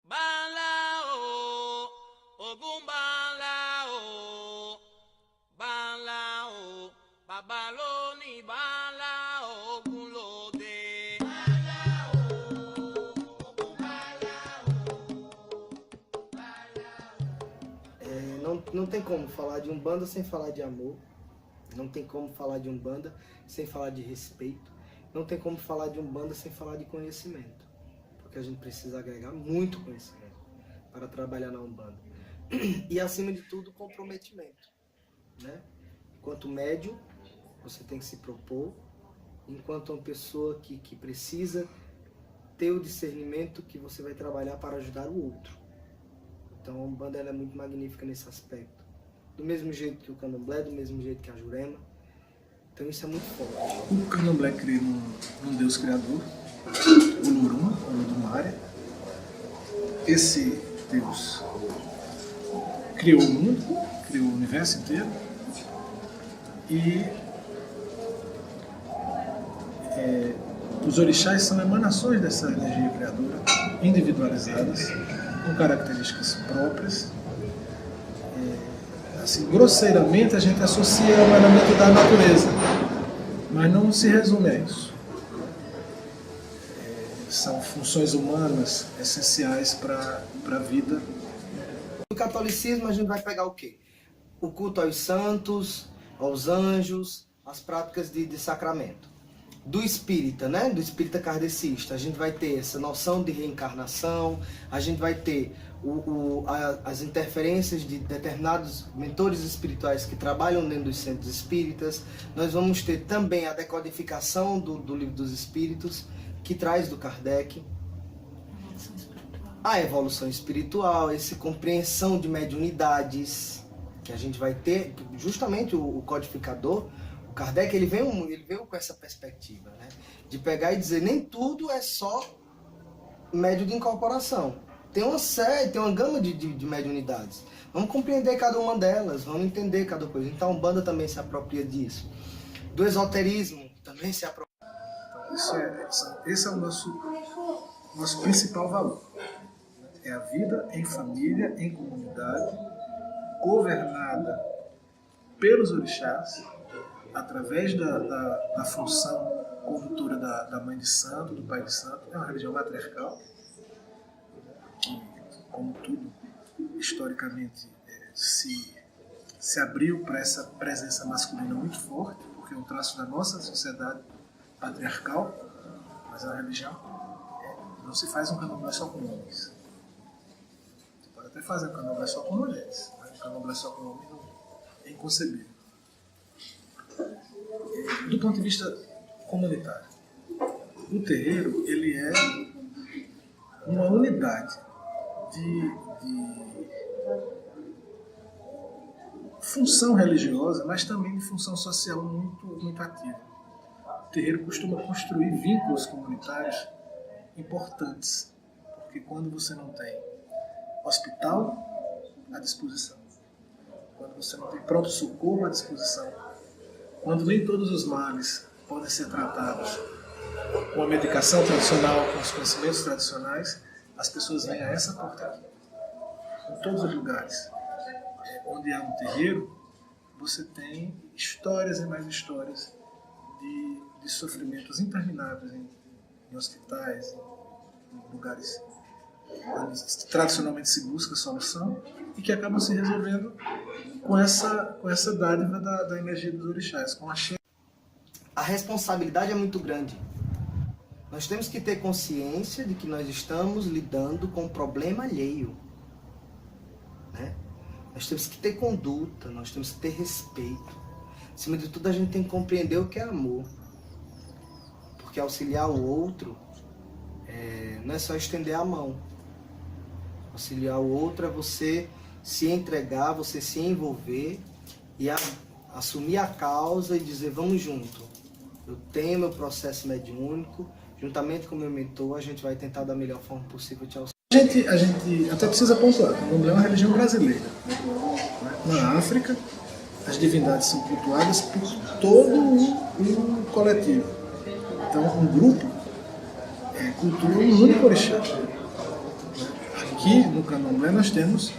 Bala o, Ogun bala o, bala o, Babaloni bala Ogun lode. Bala o, Ogun bala o, bala o. Não tem como falar de Umbanda sem falar de amor. Não tem como falar de Umbanda sem falar de respeito. Não tem como falar de Umbanda sem falar de conhecimento. Porque a gente precisa agregar muito conhecimento para trabalhar na Umbanda. E, acima de tudo, comprometimento, né? Enquanto médium, você tem que se propor. Enquanto uma pessoa que precisa ter o discernimento que você vai trabalhar para ajudar o outro. Então a Umbanda ela é muito magnífica nesse aspecto. Do mesmo jeito que o Candomblé, do mesmo jeito que a Jurema. Então isso é muito forte. O Candomblé crê num Deus Criador, o Lorum, o Ludumare. Esse Deus criou o mundo, criou o universo inteiro e os orixás são emanações dessa energia criadora, individualizadas, com características próprias. Assim, grosseiramente a gente associa ao emanamento da natureza, mas não se resume a isso. São funções humanas essenciais para a vida. No catolicismo a gente vai pegar o quê? O culto aos santos, aos anjos, as práticas de sacramento. Do espírita, né? Do espírita kardecista, a gente vai ter essa noção de reencarnação, a gente vai ter as interferências de determinados mentores espirituais que trabalham dentro dos centros espíritas. Nós vamos ter também a decodificação do Livro dos Espíritos, que traz do Kardec. A evolução espiritual, essa compreensão de mediunidades, que a gente vai ter, justamente o codificador, o Kardec, ele veio com essa perspectiva, né? De pegar e dizer, nem tudo é só médio de incorporação. Tem uma série, tem uma gama de mediunidades. Vamos compreender cada uma delas, vamos entender cada coisa. Então a Umbanda também se apropria disso. Do esoterismo também se apropria. Esse é o nosso principal valor. É a vida em família, em comunidade, governada pelos orixás, através da função condutora da mãe de santo, do pai de santo. É uma religião matriarcal, que, como tudo, historicamente se abriu para essa presença masculina muito forte, porque é um traço da nossa sociedade patriarcal, mas a religião não se faz um candomblé só com homens. Você pode até fazer um candomblé só com mulheres, mas um candomblé só com homens é inconcebível. Do ponto de vista comunitário, o terreiro ele é uma unidade de função religiosa, mas também de função social muito, muito ativa. O terreiro costuma construir vínculos comunitários importantes, porque quando você não tem hospital à disposição, quando você não tem pronto-socorro à disposição, quando nem todos os males podem ser tratados com a medicação tradicional, com os conhecimentos tradicionais, as pessoas vêm a essa porta aqui. Em todos os lugares onde há um terreiro, você tem histórias e mais histórias de sofrimentos intermináveis em hospitais, em lugares onde tradicionalmente se busca solução e que acabam se resolvendo com essa dádiva da energia dos orixás, com a responsabilidade é muito grande. Nós temos que ter consciência de que nós estamos lidando com um problema alheio, né? Nós temos que ter conduta, nós temos que ter respeito. Acima de tudo, a gente tem que compreender o que é amor. Porque auxiliar o outro não é só estender a mão. Auxiliar o outro é você se entregar, você se envolver e assumir a causa e dizer, vamos junto. Eu tenho meu processo mediúnico, juntamente com o meu mentor, a gente vai tentar da melhor forma possível te auxiliar. A gente até precisa pontuar, o candomblé é uma religião brasileira. Na África, as divindades são cultuadas por todo um coletivo. Então, um grupo cultua um único orixá. A Aqui no Candomblé nós temos,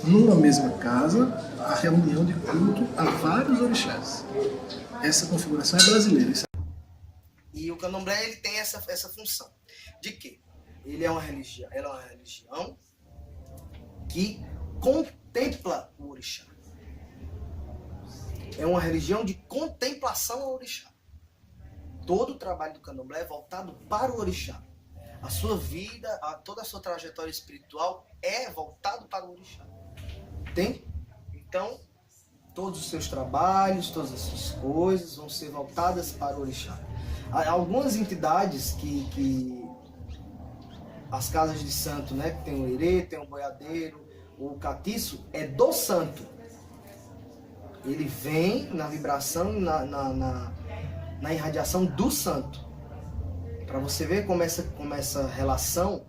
numa mesma casa, a reunião de culto a vários orixás. Essa configuração é brasileira. E o Candomblé ele tem essa função de que ela é uma religião que contempla o orixá. É uma religião de contemplação ao orixá. Todo o trabalho do Candomblé é voltado para o orixá. A sua vida, toda a sua trajetória espiritual é voltado para o orixá. Entende? Então, todos os seus trabalhos, todas as suas coisas vão ser voltadas para o orixá. Há algumas entidades que as casas de santo, né, que tem o herê, tem o boiadeiro, o catiço, é do santo. Ele vem na vibração e na irradiação do santo. Para você ver como essa relação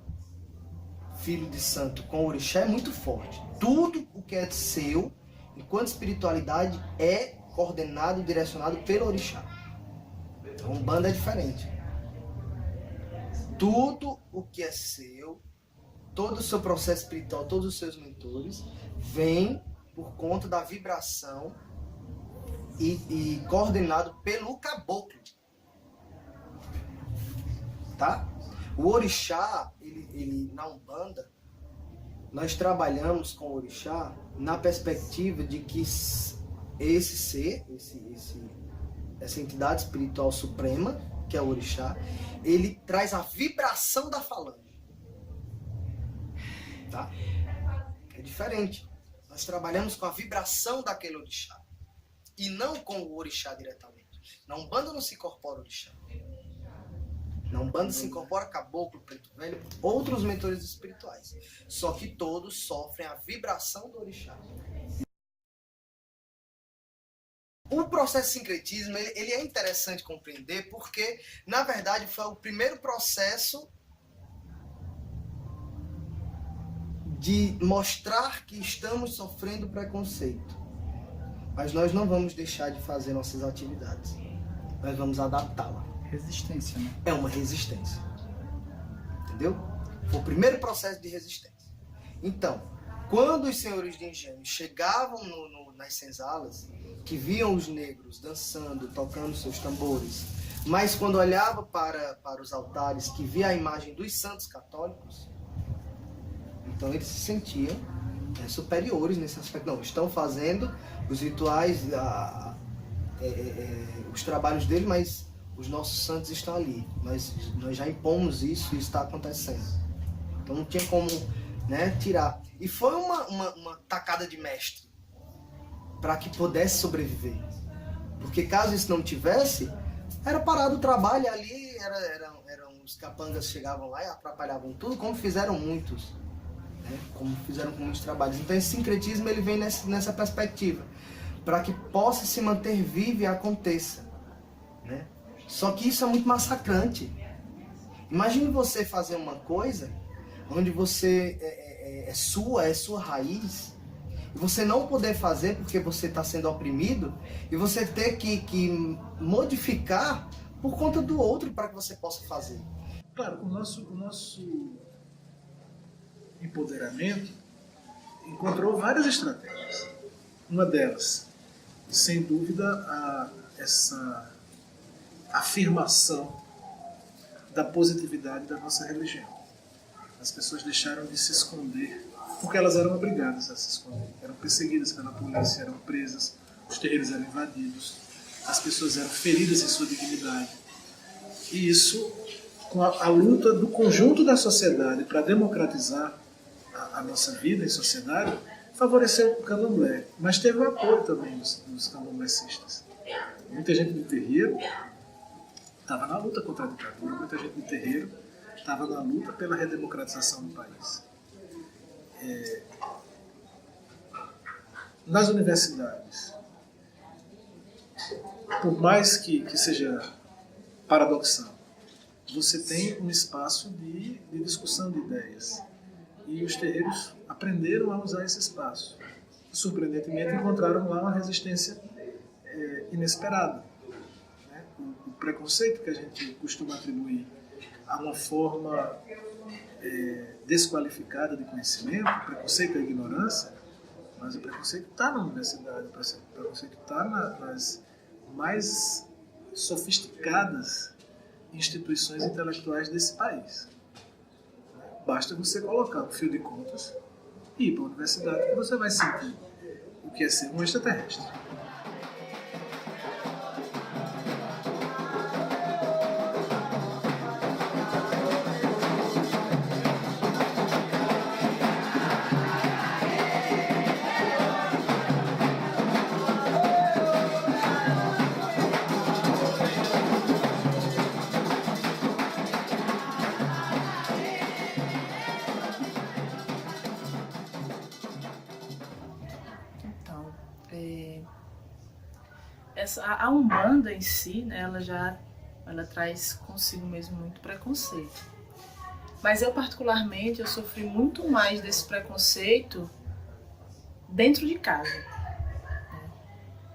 filho de santo com o orixá é muito forte. Tudo o que é seu, enquanto espiritualidade, é coordenado e direcionado pelo orixá. A Umbanda é diferente. Tudo o que é seu, todo o seu processo espiritual, todos os seus mentores, vem por conta da vibração e coordenado pelo caboclo. Tá? O orixá, ele na Umbanda, nós trabalhamos com o orixá na perspectiva de que esse ser, essa entidade espiritual suprema, que é o orixá, ele traz a vibração da falange. Tá? É diferente. Nós trabalhamos com a vibração daquele orixá e não com o orixá diretamente. Na Umbanda não se incorpora o orixá. Na Umbanda se incorpora caboclo, preto velho, outros mentores espirituais. Só que todos sofrem a vibração do orixá. O processo de sincretismo ele é interessante compreender porque, na verdade, foi o primeiro processo de mostrar que estamos sofrendo preconceito. Mas nós não vamos deixar de fazer nossas atividades. Nós vamos adaptá-la. Resistência, né? É uma resistência. Entendeu? Foi o primeiro processo de resistência. Então, quando os senhores de engenho chegavam nas senzalas, que viam os negros dançando, tocando seus tambores, mas quando olhava para os altares, que via a imagem dos santos católicos, então eles se sentiam superiores nesse aspecto. Não, estão fazendo os rituais, os trabalhos dele, mas os nossos santos estão ali. Nós já impomos isso e está acontecendo. Então não tinha como, né, tirar. E foi uma tacada de mestre para que pudesse sobreviver. Porque caso isso não tivesse, era parado o trabalho ali, eram os capangas chegavam lá e atrapalhavam tudo, como fizeram muitos. Né? Como fizeram com muitos trabalhos. Então esse sincretismo ele vem nessa perspectiva, para que possa se manter vivo e aconteça. Né? Só que isso é muito massacrante. Imagine você fazer uma coisa onde você é sua raiz, e você não poder fazer porque você está sendo oprimido, e você ter que modificar por conta do outro para que você possa fazer. Claro, o nosso empoderamento encontrou várias estratégias. Uma delas, sem dúvida, essa afirmação da positividade da nossa religião. As pessoas deixaram de se esconder, porque elas eram obrigadas a se esconder. Eram perseguidas pela polícia, eram presas, os terreiros eram invadidos, as pessoas eram feridas em sua dignidade. E isso, com a luta do conjunto da sociedade para democratizar a nossa vida em sociedade, favoreceu o candomblé. Mas teve o apoio também dos candomblecistas. Muita gente do terreiro estava na luta contra a ditadura, muita gente do terreiro estava na luta pela redemocratização do país. Nas universidades, por mais que seja paradoxal, você tem um espaço de discussão de ideias. E os terreiros aprenderam a usar esse espaço. Surpreendentemente, encontraram lá uma resistência inesperada. Né? O preconceito que a gente costuma atribuir a uma forma desqualificada de conhecimento, o preconceito é a ignorância, mas o preconceito está na universidade, o preconceito está nas mais sofisticadas instituições intelectuais desse país. Basta você colocar um fio de contas e ir para a universidade que você vai sentir o que é ser um extraterrestre. A Umbanda em si, né, ela traz consigo mesmo muito preconceito. Mas eu particularmente, eu sofri muito mais desse preconceito dentro de casa. Né?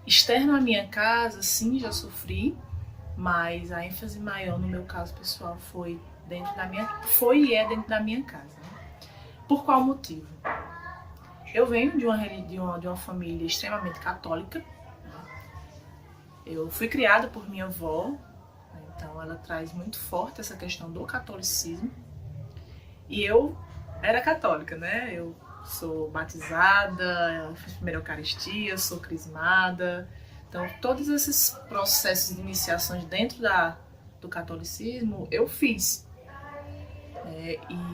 Externo à minha casa, sim, já sofri, mas a ênfase maior no meu caso pessoal foi e é dentro da minha casa. Né? Por qual motivo? Eu venho de uma família extremamente católica. Eu fui criada por minha avó, então ela traz muito forte essa questão do catolicismo. E eu era católica, né? Eu sou batizada, fiz primeira Eucaristia, sou crismada. Então, todos esses processos de iniciações dentro do catolicismo, eu fiz.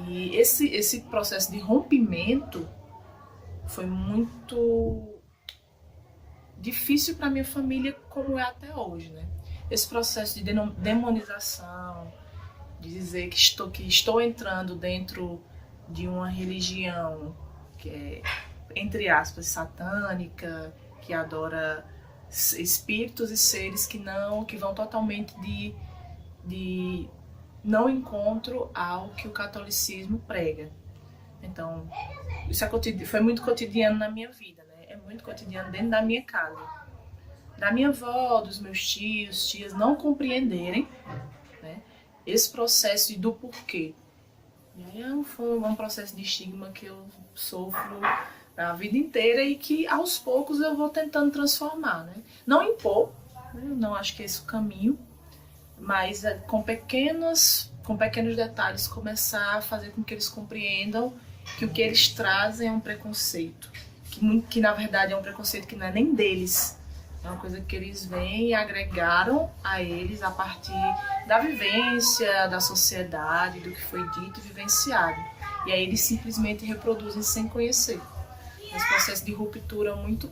E esse processo de rompimento foi muito difícil para minha família, como é até hoje, né? Esse processo de demonização, de dizer que estou entrando dentro de uma religião que é, entre aspas, satânica, que adora espíritos e seres que vão totalmente de não encontro ao que o catolicismo prega. Então, isso foi muito cotidiano na minha vida, né? É muito cotidiano dentro da minha casa. Da minha avó, dos meus tias não compreenderem, né, esse processo do porquê. E aí foi um processo de estigma que eu sofro a vida inteira e que aos poucos eu vou tentando transformar, né? Não impor, né? Eu não acho que é esse o caminho, mas com pequenos detalhes começar a fazer com que eles compreendam que o que eles trazem é um preconceito, que na verdade é um preconceito que não é nem deles, é uma coisa que eles vêm e agregaram a eles a partir da vivência, da sociedade, do que foi dito e vivenciado. E aí eles simplesmente reproduzem sem conhecer. Esse processo de ruptura muito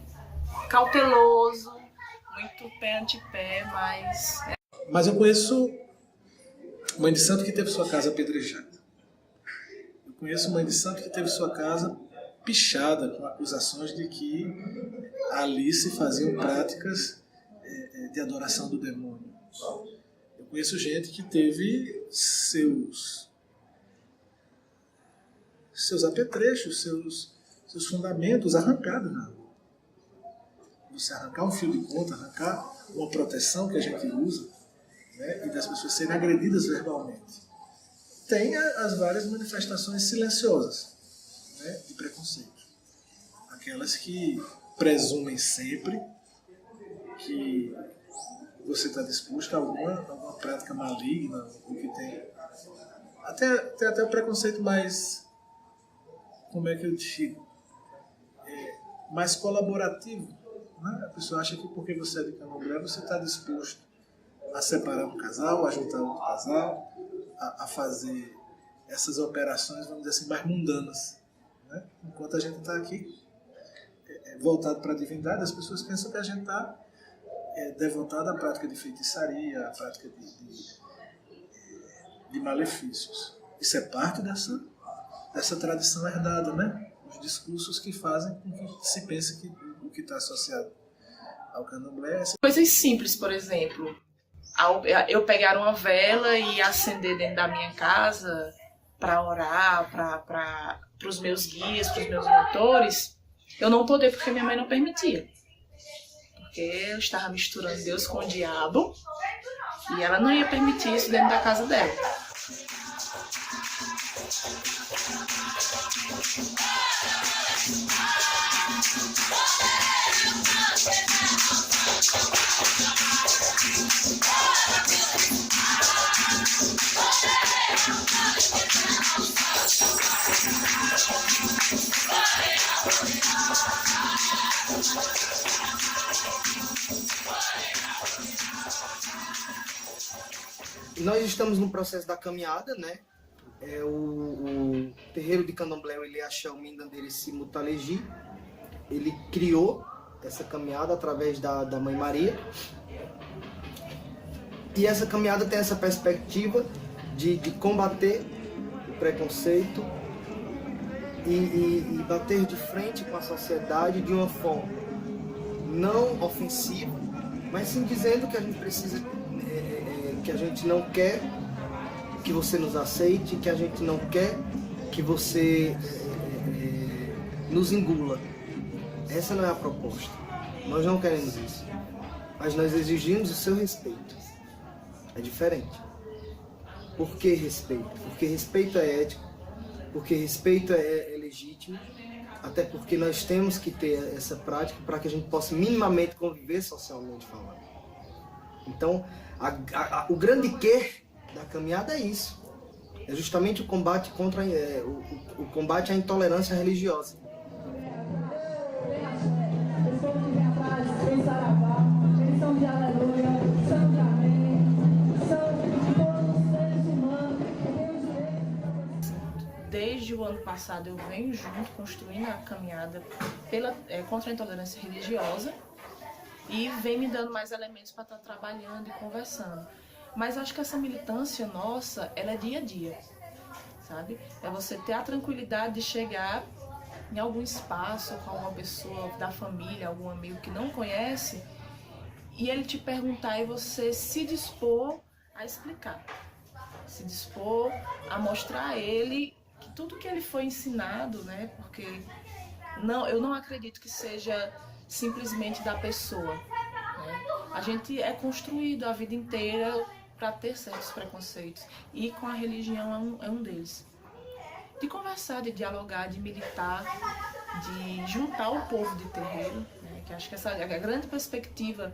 cauteloso, muito pé ante pé, Mas eu conheço mãe de santo que teve sua casa apedrejada. Eu conheço mãe de santo que teve sua casa pichada com acusações de que ali se faziam práticas de adoração do demônio. Eu conheço gente que teve seus apetrechos, seus fundamentos arrancados na rua. Você arrancar um fio de conta, arrancar uma proteção que a gente usa, né, e das pessoas serem agredidas verbalmente. Tem as várias manifestações silenciosas, né, de preconceito. Aquelas que presumem sempre que você está disposto a alguma prática maligna, ou que tem até o preconceito mais, como é que eu digo, mais colaborativo. Né? A pessoa acha que porque você é de candomblé, você está disposto a separar um casal, a juntar outro casal, a fazer essas operações, vamos dizer assim, mais mundanas. Né? Enquanto a gente está aqui voltado para a divindade, as pessoas pensam que a gente está devotado à prática de feitiçaria, à prática de malefícios. Isso é parte dessa tradição herdada, né? Os discursos que fazem com que se pense que o que está associado ao candomblé... Coisas simples, por exemplo, eu pegar uma vela e acender dentro da minha casa para orar, para os meus guias, para os meus mentores, eu não poder porque minha mãe não permitia. Porque eu estava misturando Deus com o diabo e ela não ia permitir isso dentro da casa dela. Nós estamos no processo da caminhada, né? O terreiro de Candomblé, ele achou Mindandereci Mutalegi. Ele criou essa caminhada através da Mãe Maria. E essa caminhada tem essa perspectiva de combater o preconceito e bater de frente com a sociedade de uma forma não ofensiva, mas sim dizendo que a gente precisa, que a gente não quer que você nos aceite, que a gente não quer que você nos engula. Essa não é a proposta. Nós não queremos isso. Mas nós exigimos o seu respeito. É diferente. Por que respeito? Porque respeito é ético, porque respeito é legítimo, até porque nós temos que ter essa prática para que a gente possa minimamente conviver socialmente falando. Então, o grande quê da caminhada é isso. É justamente o combate contra o combate à intolerância religiosa. Desde o ano passado eu venho junto construindo a caminhada contra a intolerância religiosa e vem me dando mais elementos para estar trabalhando e conversando. Mas acho que essa militância nossa, ela é dia a dia, sabe? É você ter a tranquilidade de chegar em algum espaço com alguma pessoa da família, algum amigo que não conhece, e ele te perguntar e você se dispor a explicar, se dispor a mostrar a ele que tudo que ele foi ensinado, né? Porque eu não acredito que seja simplesmente da pessoa, né? A gente é construído a vida inteira para ter certos preconceitos, e com a religião é um deles. De conversar, de dialogar, de militar, de juntar o povo de terreiro, né? Que acho que essa é a grande perspectiva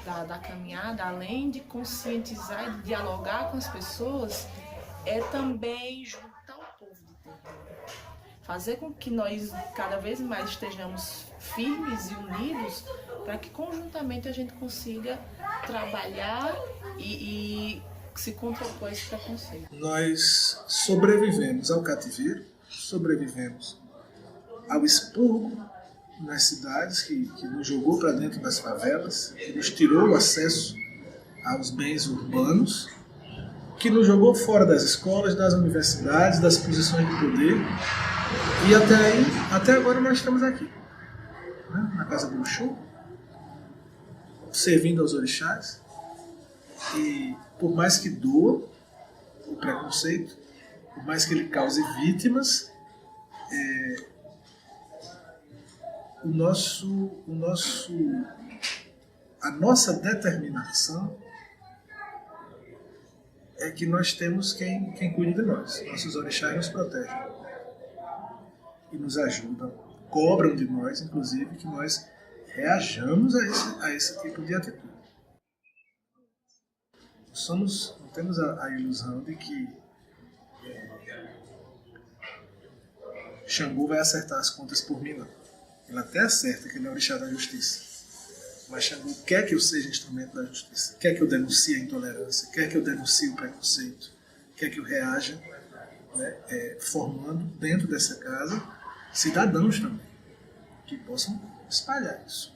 da caminhada, além de conscientizar e de dialogar com as pessoas, é também juntar o povo de terreiro. Fazer com que nós cada vez mais estejamos firmes e unidos para que conjuntamente a gente consiga trabalhar e se contrapor a esse preconceito. Nós sobrevivemos ao cativeiro, sobrevivemos ao expurgo nas cidades que nos jogou para dentro das favelas, que nos tirou o acesso aos bens urbanos, que nos jogou fora das escolas, das universidades, das posições de poder. E até agora nós estamos aqui, né? Na casa do Oxum, servindo aos orixás. E por mais que doa o preconceito, por mais que ele cause vítimas, a nossa determinação é que nós temos quem cuida de nós. Nossos orixás nos protegem e nos ajudam, cobram de nós, inclusive, que nós reajamos a esse tipo de atitude. Não temos a ilusão de que Xangô vai acertar as contas por mim, não. Ele até acerta, que ele é o orixá da justiça. Mas Xangô quer que eu seja instrumento da justiça, quer que eu denuncie a intolerância, quer que eu denuncie o preconceito, quer que eu reaja, né, formando dentro dessa casa cidadãos também, que possam espalhar isso.